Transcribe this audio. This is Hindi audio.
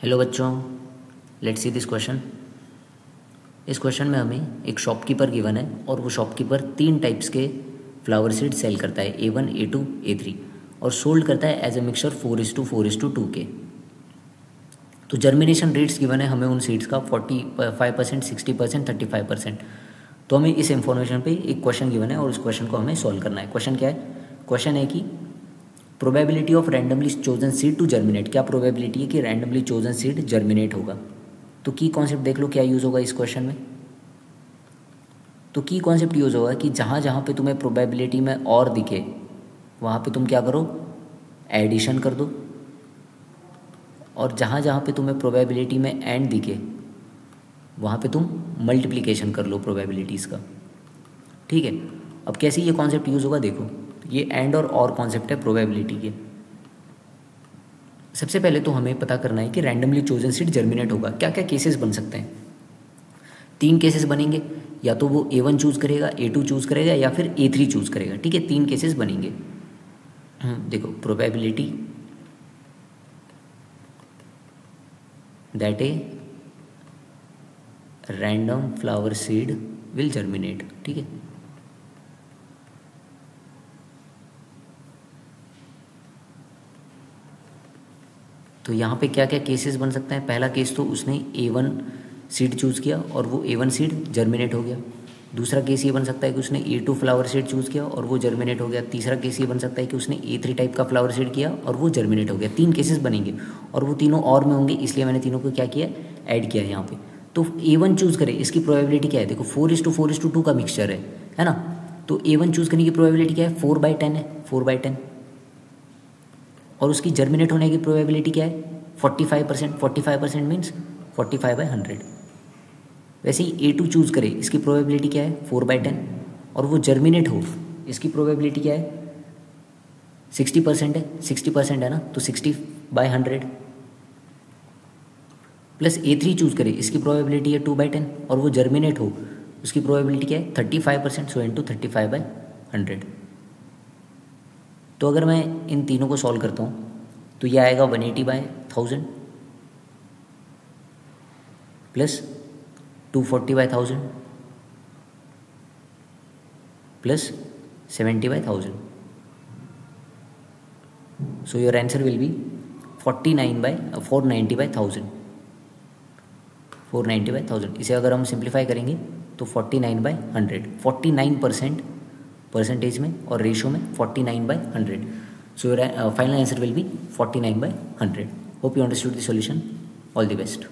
हेलो बच्चों, लेट्स सी दिस क्वेश्चन। इस क्वेश्चन में हमें एक शॉपकीपर गिवन है और वो शॉपकीपर 3 टाइप्स के फ्लावर सीड सेल करता है, A1, A2, A3, और सोल्ड करता है एज ए मिक्सचर 4:4:2 के। तो जर्मिनेशन रेट्स गिवन है हमें उन सीड्स का 45%, 60%, 35%। तो हमें इस इंफॉर्मेशन पे एक क्वेश्चन गिवन है और उस क्वेश्चन को हमें सॉल्व करना है। क्वेश्चन क्या है? क्वेश्चन है कि probability of randomly chosen seed to germinate. क्या प्रोबेबिलिटी है कि रैंडमली चोजन सीड जर्मिनेट होगा? तो की कॉन्सेप्ट देख लो क्या यूज़ होगा इस क्वेश्चन में। तो की कॉन्सेप्ट यूज़ होगा कि जहाँ जहाँ पे तुम्हें प्रोबेबिलिटी में और दिखे वहाँ पे तुम क्या करो, एडिशन कर दो, और जहाँ जहाँ पे तुम्हें प्रोबेबिलिटी में एंड दिखे वहाँ पे तुम मल्टीप्लिकेशन कर लो प्रोबेबिलिटीज़ का। ठीक है, अब कैसे ये कॉन्सेप्ट यूज़ होगा देखो। ये एंड और कॉन्सेप्ट है प्रोबेबिलिटी के। सबसे पहले तो हमें पता करना है कि रैंडमली चोजन सीड जर्मिनेट होगा। क्या क्या केसेस बन सकते हैं? 3 केसेस बनेंगे, या तो वो A1 चूज़ करेगा, A2 चूज़ करेगा, या फिर A3 चूज़ करेगा। ठीक है, 3 केसेस बनेंगे। देखो, probability that a random flower seed will germinate. ठीक है, तो यहाँ पे क्या क्या केसेस बन सकते हैं? पहला केस तो उसने A1 सीड चूज़ किया और वो A1 सीड जर्मिनेट हो गया। दूसरा केस ये बन सकता है कि उसने A2 फ्लावर सीड चूज़ किया और वो जर्मिनेट हो गया। तीसरा केस ये बन सकता है कि उसने A3 टाइप का फ्लावर सीड किया और वो जर्मिनेट हो गया। 3 केसेस बनेंगे और वो तीनों और में होंगे, इसलिए मैंने तीनों को क्या किया, ऐड किया यहाँ पे। तो A1 चूज़ करे, इसकी प्रोबेबिलिटी क्या है? देखो 4:4:2 का मिक्सचर है ना। तो A1 चूज़ करने की प्रोबेबिलिटी क्या है? 4/10 है, 4/10। और उसकी जर्मिनेट होने की प्रोबेबिलिटी क्या है? 45%। 45% मीन्स 45/100। वैसे ही A2 चूज़ करे, इसकी प्रोबेबिलिटी क्या है? 4/10। और वो जर्मिनेट हो, इसकी प्रोबेबिलिटी क्या है? 60% है, 60% है ना, तो 60/100। प्लस A3 चूज़ करे, इसकी प्रोबेबिलिटी है 2/10 और वो जर्मिनेट हो, उसकी प्रोबेबिलिटी क्या है? 35%, सो इंटू 35/100। तो अगर मैं इन तीनों को सॉल्व करता हूँ तो ये आएगा 180/1000 plus 240/1000 plus 70/1000। So your answer will be 490/1000। 490/1000। इसे अगर हम सिंप्लीफाई करेंगे तो 49/100, 49% परसेंटेज में और रेशो में 49/100। So your final answer will be 49/100। Hope you understood the solution. All the best.